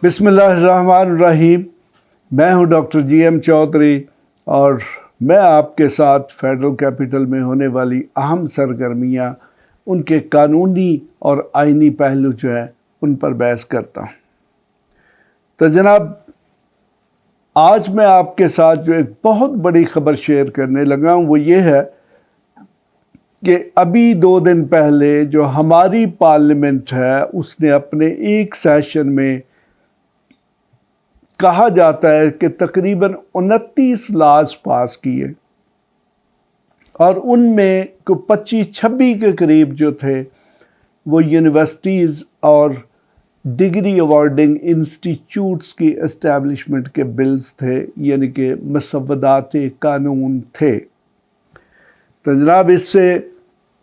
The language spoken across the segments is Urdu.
بسم اللہ الرحمن الرحیم۔ میں ہوں ڈاکٹر جی ایم چودھری اور میں آپ کے ساتھ فیڈرل کیپٹل میں ہونے والی اہم سرگرمیاں، ان کے قانونی اور آئینی پہلو جو ہیں ان پر بحث کرتا ہوں۔ تو جناب، آج میں آپ کے ساتھ جو ایک بہت بڑی خبر شیئر کرنے لگا ہوں وہ یہ ہے کہ ابھی 2 دن پہلے جو ہماری پارلیمنٹ ہے اس نے اپنے ایک سیشن میں کہا جاتا ہے کہ تقریباً 29 لاز پاس کیے اور ان میں 25-26 کے قریب جو تھے وہ یونیورسٹیز اور ڈگری ایوارڈنگ انسٹیٹیوٹس کی اسٹیبلشمنٹ کے بلز تھے، یعنی کہ مسودات قانون تھے۔ تو جناب، اس سے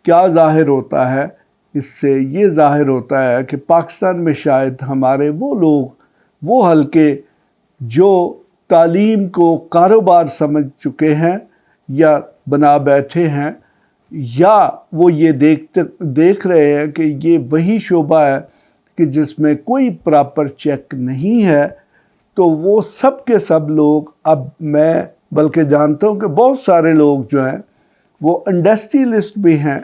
کیا ظاہر ہوتا ہے؟ اس سے یہ ظاہر ہوتا ہے کہ پاکستان میں شاید ہمارے وہ لوگ، وہ حلقے جو تعلیم کو کاروبار سمجھ چکے ہیں یا بنا بیٹھے ہیں، یا وہ یہ دیکھ رہے ہیں کہ یہ وہی شعبہ ہے کہ جس میں کوئی پراپر چیک نہیں ہے، تو وہ سب کے سب لوگ، اب میں بلکہ جانتا ہوں کہ بہت سارے لوگ جو ہیں وہ انڈسٹریلسٹ بھی ہیں،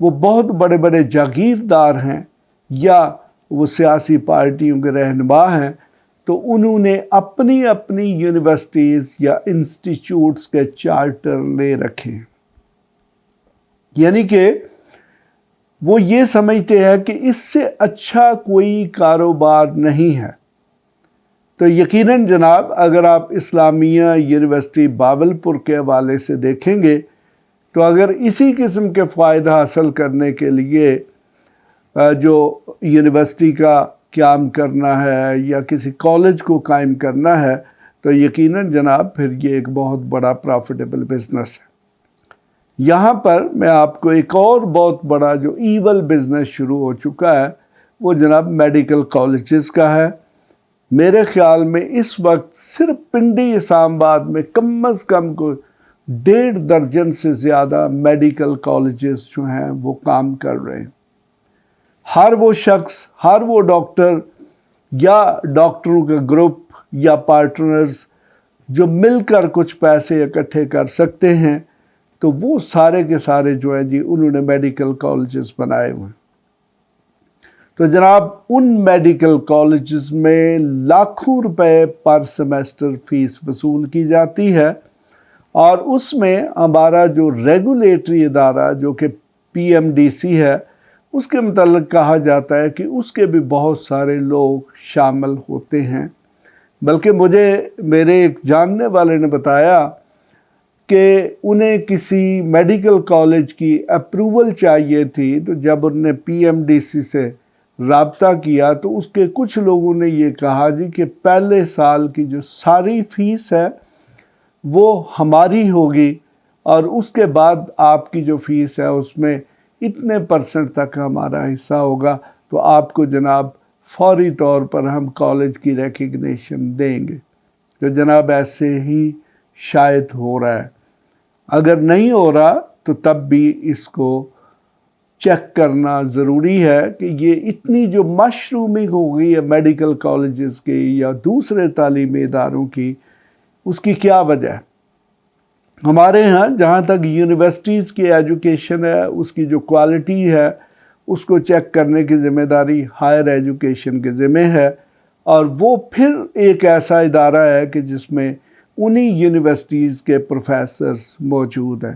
وہ بہت بڑے بڑے جاگیردار ہیں، یا وہ سیاسی پارٹیوں کے رہنما ہیں، تو انہوں نے اپنی اپنی یونیورسٹیز یا انسٹیٹیوٹس کے چارٹر لے رکھے ہیں، یعنی کہ وہ یہ سمجھتے ہیں کہ اس سے اچھا کوئی کاروبار نہیں ہے۔ تو یقیناً جناب، اگر آپ اسلامیہ یونیورسٹی باولپور کے حوالے سے دیکھیں گے تو اگر اسی قسم کے فائدہ حاصل کرنے کے لیے جو یونیورسٹی کا قیام کرنا ہے یا کسی کالج کو قائم کرنا ہے، تو یقیناً جناب پھر یہ ایک بہت بڑا پروفیٹیبل بزنس ہے۔ یہاں پر میں آپ کو ایک اور بہت بڑا جو ایول بزنس شروع ہو چکا ہے وہ جناب میڈیکل کالجز کا ہے۔ میرے خیال میں اس وقت صرف پنڈی اسلام آباد میں کم از کم کو 1.5 درجن سے زیادہ میڈیکل کالجز جو ہیں وہ کام کر رہے ہیں۔ ہر وہ شخص، ہر وہ ڈاکٹر یا ڈاکٹروں کا گروپ یا پارٹنرز جو مل کر کچھ پیسے اکٹھے کر سکتے ہیں، تو وہ سارے کے سارے جو ہیں جی انہوں نے میڈیکل کالجز بنائے ہوئے ہیں۔ تو جناب، ان میڈیکل کالجز میں لاکھوں روپے پر سیمیسٹر فیس وصول کی جاتی ہے، اور اس میں ہمارا جو ریگولیٹری ادارہ جو کہ PMDC ہے، اس کے متعلق کہا جاتا ہے کہ اس کے بھی بہت سارے لوگ شامل ہوتے ہیں۔ بلکہ مجھے میرے ایک جاننے والے نے بتایا کہ انہیں کسی میڈیکل کالج کی اپروول چاہیے تھی، تو جب انہوں نے PMDC سے رابطہ کیا تو اس کے کچھ لوگوں نے یہ کہا جی کہ پہلے سال کی جو ساری فیس ہے وہ ہماری ہوگی، اور اس کے بعد آپ کی جو فیس ہے اس میں اتنے % تک ہمارا حصہ ہوگا، تو آپ کو جناب فوری طور پر ہم کالج کی ریکگنیشن دیں گے۔ تو جناب ایسے ہی شاید ہو رہا ہے، اگر نہیں ہو رہا تو تب بھی اس کو چیک کرنا ضروری ہے کہ یہ اتنی جو مشرومی ہو گئی ہے میڈیکل کالجز کی یا دوسرے تعلیمی اداروں کی، اس کی کیا وجہ ہے۔ ہمارے ہاں جہاں تک یونیورسٹیز کی ایجوکیشن ہے، اس کی جو کوالٹی ہے اس کو چیک کرنے کی ذمہ داری ہائر ایجوکیشن کے ذمہ ہے، اور وہ پھر ایک ایسا ادارہ ہے کہ جس میں انہی یونیورسٹیز کے پروفیسرز موجود ہیں۔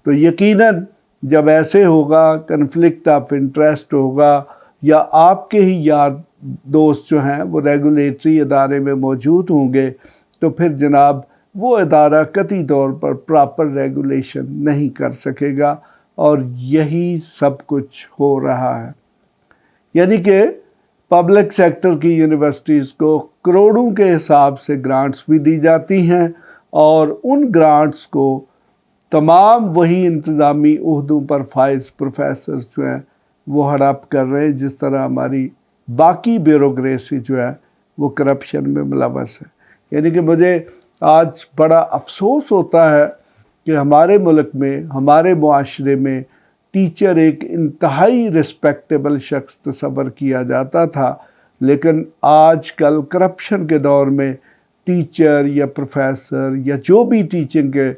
تو یقیناً جب ایسے ہوگا، کنفلکٹ آف انٹرسٹ ہوگا، یا آپ کے ہی یار دوست جو ہیں وہ ریگولیٹری ادارے میں موجود ہوں گے، تو پھر جناب وہ ادارہ قطعی طور پر پراپر ریگولیشن نہیں کر سکے گا، اور یہی سب کچھ ہو رہا ہے۔ یعنی کہ پبلک سیکٹر کی یونیورسٹیز کو کروڑوں کے حساب سے گرانٹس بھی دی جاتی ہیں، اور ان گرانٹس کو تمام وہی انتظامی عہدوں پر فائز پروفیسرز جو ہیں وہ ہڑپ کر رہے ہیں، جس طرح ہماری باقی بیوروکریسی جو ہے وہ کرپشن میں ملوث ہے۔ یعنی کہ مجھے آج بڑا افسوس ہوتا ہے کہ ہمارے ملک میں، ہمارے معاشرے میں ٹیچر ایک انتہائی رسپیکٹیبل شخص تصور کیا جاتا تھا، لیکن آج کل کرپشن کے دور میں ٹیچر یا پروفیسر یا جو بھی ٹیچنگ کے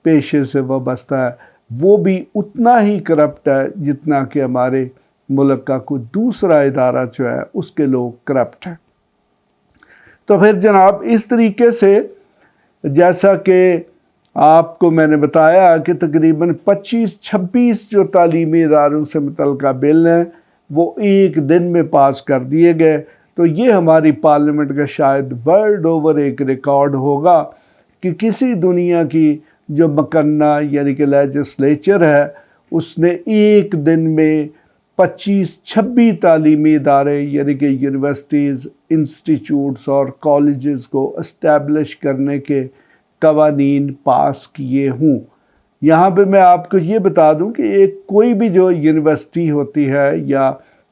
پیشے سے وابستہ ہے وہ بھی اتنا ہی کرپٹ ہے جتنا کہ ہمارے ملک کا کوئی دوسرا ادارہ جو ہے اس کے لوگ کرپٹ ہیں۔ تو پھر جناب اس طریقے سے جیسا کہ آپ کو میں نے بتایا کہ تقریباً 25-26 جو تعلیمی اداروں سے متعلقہ بل ہیں وہ ایک دن میں پاس کر دیے گئے۔ تو یہ ہماری پارلیمنٹ کا شاید ورلڈ اوور ایک ریکارڈ ہوگا کہ کسی دنیا کی جو مکنہ یعنی کہ لیجسلیچر ہے اس نے ایک دن میں 25-26 تعلیمی ادارے یعنی کہ یونیورسٹیز، انسٹیٹیوٹس اور کالجز کو اسٹیبلش کرنے کے قوانین پاس کیے ہوں۔ یہاں پہ میں آپ کو یہ بتا دوں کہ ایک کوئی بھی جو یونیورسٹی ہوتی ہے یا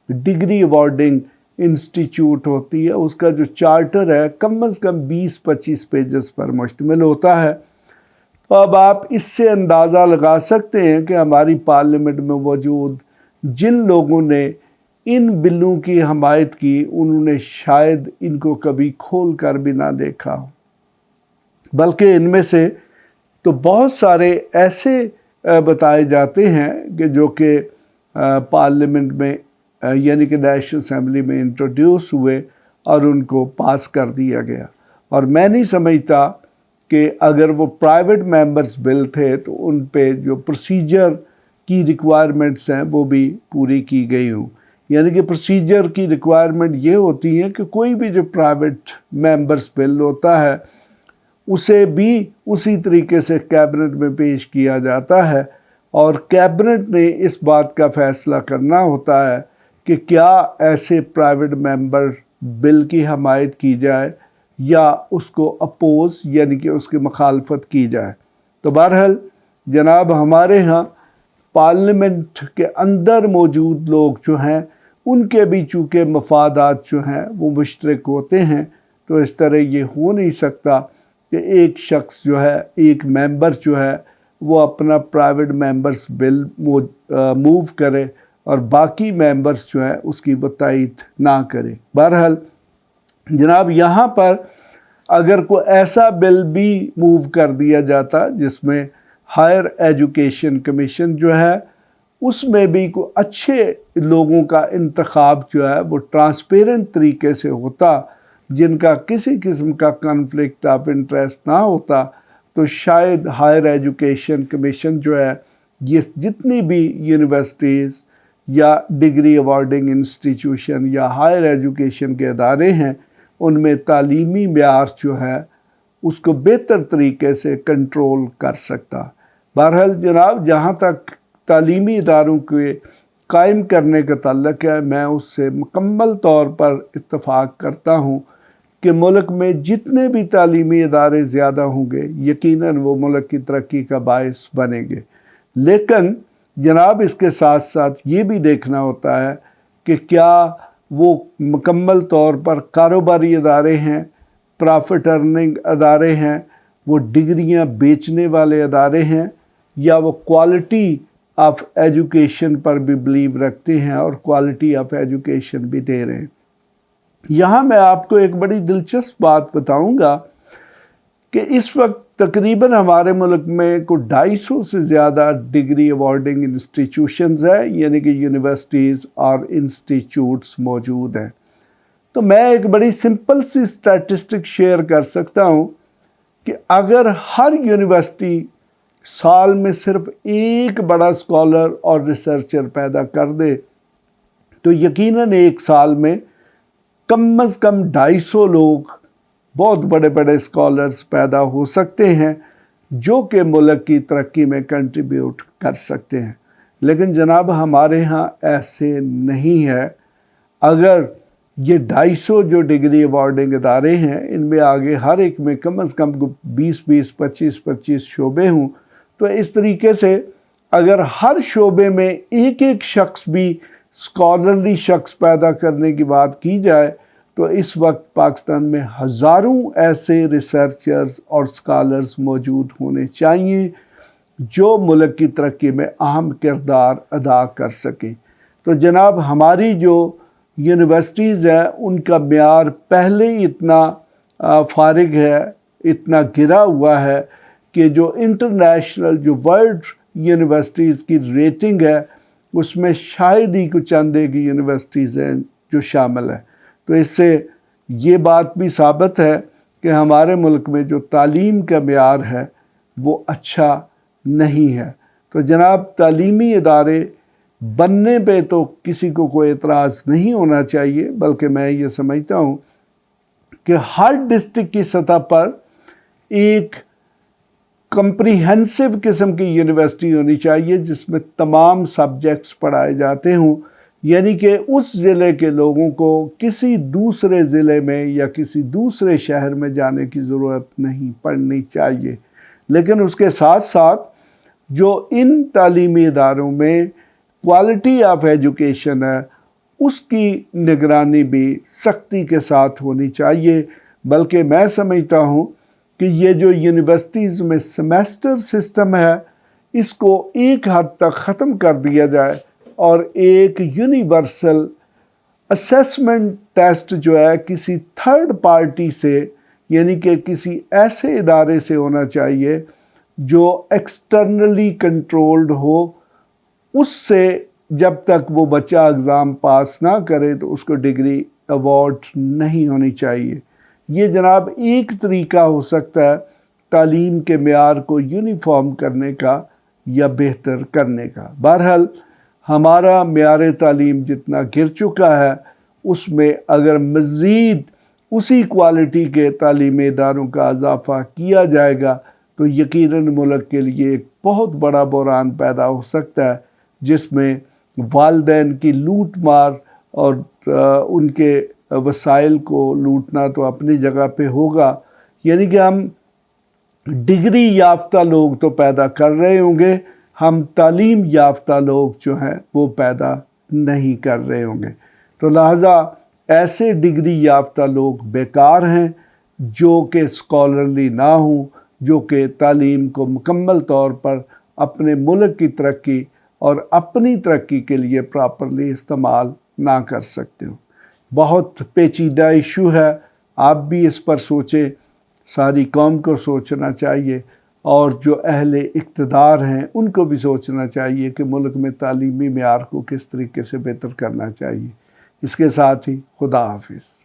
ڈگری ایوارڈنگ انسٹیٹیوٹ ہوتی ہے اس کا جو چارٹر ہے کم از کم 20-25 پیجز پر مشتمل ہوتا ہے۔ تو اب آپ اس سے اندازہ لگا سکتے ہیں کہ ہماری پارلیمنٹ میں موجود جن لوگوں نے ان بلوں کی حمایت کی انہوں نے شاید ان کو کبھی کھول کر بھی نہ دیکھا ہو، بلکہ ان میں سے تو بہت سارے ایسے بتائے جاتے ہیں کہ جو کہ پارلیمنٹ میں یعنی کہ نیشنل اسمبلی میں انٹروڈیوس ہوئے اور ان کو پاس کر دیا گیا۔ اور میں نہیں سمجھتا کہ اگر وہ پرائیویٹ ممبرز بل تھے تو ان پہ جو پروسیجر کی ریکوائرمنٹس ہیں وہ بھی پوری کی گئی ہوں۔ یعنی کہ پروسیجر کی ریکوائرمنٹ یہ ہوتی ہے کہ کوئی بھی جو پرائیویٹ ممبرز بل ہوتا ہے اسے بھی اسی طریقے سے کیبنٹ میں پیش کیا جاتا ہے اور کیبنٹ نے اس بات کا فیصلہ کرنا ہوتا ہے کہ کیا ایسے پرائیویٹ ممبر بل کی حمایت کی جائے یا اس کو اپوز یعنی کہ اس کی مخالفت کی جائے۔ تو بہرحال جناب ہمارے ہاں پارلیمنٹ کے اندر موجود لوگ جو ہیں ان کے بھی چونکہ مفادات جو ہیں وہ مشترک ہوتے ہیں، تو اس طرح یہ ہو نہیں سکتا کہ ایک شخص جو ہے ایک ممبر جو ہے وہ اپنا پرائیویٹ ممبرز بل موو کرے اور باقی ممبرز جو ہیں اس کی وہ تائید نہ کرے۔ بہرحال جناب یہاں پر اگر کوئی ایسا بل بھی موو کر دیا جاتا جس میں ہائر ایجوکیشن کمیشن جو ہے اس میں بھی کوئی اچھے لوگوں کا انتخاب جو ہے وہ ٹرانسپیرنٹ طریقے سے ہوتا جن کا کسی قسم کا کنفلکٹ آف انٹرسٹ نہ ہوتا، تو شاید ہائر ایجوکیشن کمیشن جو ہے یہ جتنی بھی یونیورسٹیز یا ڈگری ایوارڈنگ انسٹیٹیوشن یا ہائر ایجوکیشن کے ادارے ہیں ان میں تعلیمی معیار جو ہے اس کو بہتر طریقے سے کنٹرول کر سکتا۔ بہرحال جناب جہاں تک تعلیمی اداروں کے قائم کرنے کا تعلق ہے میں اس سے مکمل طور پر اتفاق کرتا ہوں کہ ملک میں جتنے بھی تعلیمی ادارے زیادہ ہوں گے یقیناً وہ ملک کی ترقی کا باعث بنیں گے، لیکن جناب اس کے ساتھ ساتھ یہ بھی دیکھنا ہوتا ہے کہ کیا وہ مکمل طور پر کاروباری ادارے ہیں، پرافٹ ارننگ ادارے ہیں، وہ ڈگریاں بیچنے والے ادارے ہیں، یا وہ کوالٹی آف ایجوکیشن پر بھی بلیو رکھتے ہیں اور کوالٹی آف ایجوکیشن بھی دے رہے ہیں۔ یہاں میں آپ کو ایک بڑی دلچسپ بات بتاؤں گا کہ اس وقت تقریباً ہمارے ملک میں کوئی 250 سے زیادہ ڈگری ایوارڈنگ انسٹیٹیوشنز ہیں یعنی کہ یونیورسٹیز اور انسٹیٹیوٹس موجود ہیں۔ تو میں ایک بڑی سمپل سی اسٹیٹسٹک شیئر کر سکتا ہوں کہ اگر ہر یونیورسٹی سال میں صرف ایک بڑا اسکالر اور ریسرچر پیدا کر دے تو یقیناً ایک سال میں کم از کم 250 لوگ بہت بڑے بڑے اسکالرز پیدا ہو سکتے ہیں جو کہ ملک کی ترقی میں کنٹریبیوٹ کر سکتے ہیں۔ لیکن جناب ہمارے ہاں ایسے نہیں ہے۔ اگر یہ 250 جو ڈگری ایوارڈنگ ادارے ہیں ان میں آگے ہر ایک میں کم از کم 20-20 25-25 شعبے ہوں تو اس طریقے سے اگر ہر شعبے میں ایک ایک شخص بھی اسکالرلی شخص پیدا کرنے کی بات کی جائے تو اس وقت پاکستان میں ہزاروں ایسے ریسرچرز اور اسکالرز موجود ہونے چاہیے جو ملک کی ترقی میں اہم کردار ادا کر سکیں۔ تو جناب ہماری جو یونیورسٹیز ہیں ان کا معیار پہلے ہی اتنا فارغ ہے، اتنا گرا ہوا ہے کہ جو انٹرنیشنل جو ورلڈ یونیورسٹیز کی ریٹنگ ہے اس میں شاید ہی کچھ چند ایک یونیورسٹیز ہیں جو شامل ہیں۔ تو اس سے یہ بات بھی ثابت ہے کہ ہمارے ملک میں جو تعلیم کا معیار ہے وہ اچھا نہیں ہے۔ تو جناب، تعلیمی ادارے بننے پہ تو کسی کو کوئی اعتراض نہیں ہونا چاہیے، بلکہ میں یہ سمجھتا ہوں کہ ہر ڈسٹرکٹ کی سطح پر ایک کمپریہنسو قسم کی یونیورسٹی ہونی چاہیے جس میں تمام سبجیکٹس پڑھائے جاتے ہوں، یعنی کہ اس ضلع کے لوگوں کو کسی دوسرے ضلع میں یا کسی دوسرے شہر میں جانے کی ضرورت نہیں پڑنی چاہیے۔ لیکن اس کے ساتھ ساتھ جو ان تعلیمی اداروں میں کوالٹی آف ایجوکیشن ہے اس کی نگرانی بھی سختی کے ساتھ ہونی چاہیے، بلکہ میں سمجھتا ہوں کہ یہ جو یونیورسٹیز میں سیمیسٹر سسٹم ہے اس کو ایک حد تک ختم کر دیا جائے اور ایک یونیورسل اسیسمنٹ ٹیسٹ جو ہے کسی تھرڈ پارٹی سے، یعنی کہ کسی ایسے ادارے سے ہونا چاہیے جو ایکسٹرنلی کنٹرولڈ ہو، اس سے جب تک وہ بچہ اگزام پاس نہ کرے تو اس کو ڈگری ایوارڈ نہیں ہونی چاہیے۔ یہ جناب ایک طریقہ ہو سکتا ہے تعلیم کے معیار کو یونیفارم کرنے کا یا بہتر کرنے کا۔ بہرحال ہمارا معیار تعلیم جتنا گر چکا ہے اس میں اگر مزید اسی کوالٹی کے تعلیمی اداروں کا اضافہ کیا جائے گا تو یقیناً ملک کے لیے ایک بہت بڑا بحران پیدا ہو سکتا ہے، جس میں والدین کی لوٹ مار اور ان کے وسائل کو لوٹنا تو اپنی جگہ پہ ہوگا، یعنی کہ ہم ڈگری یافتہ لوگ تو پیدا کر رہے ہوں گے، ہم تعلیم یافتہ لوگ جو ہیں وہ پیدا نہیں کر رہے ہوں گے۔ تو لہٰذا ایسے ڈگری یافتہ لوگ بیکار ہیں جو کہ اسکالرلی نہ ہوں، جو کہ تعلیم کو مکمل طور پر اپنے ملک کی ترقی اور اپنی ترقی کے لیے پراپرلی استعمال نہ کر سکتے ہوں۔ بہت پیچیدہ ایشو ہے، آپ بھی اس پر سوچیں، ساری قوم کو سوچنا چاہیے اور جو اہل اقتدار ہیں ان کو بھی سوچنا چاہیے کہ ملک میں تعلیمی معیار کو کس طریقے سے بہتر کرنا چاہیے۔ اس کے ساتھ ہی خدا حافظ۔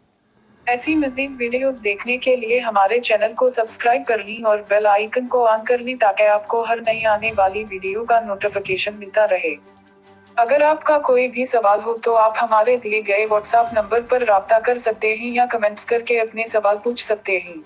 ایسی مزید ویڈیوز دیکھنے کے لیے ہمارے چینل کو سبسکرائب کر لیں اور بیل آئیکن کو آن کر لیں تاکہ آپ کو ہر نئی آنے والی ویڈیو کا نوٹیفیکیشن ملتا رہے۔ اگر آپ کا کوئی بھی سوال ہو تو آپ ہمارے دیے گئے واٹس ایپ نمبر پر رابطہ کر سکتے ہیں یا کمنٹس کر کے اپنے سوال پوچھ سکتے ہیں۔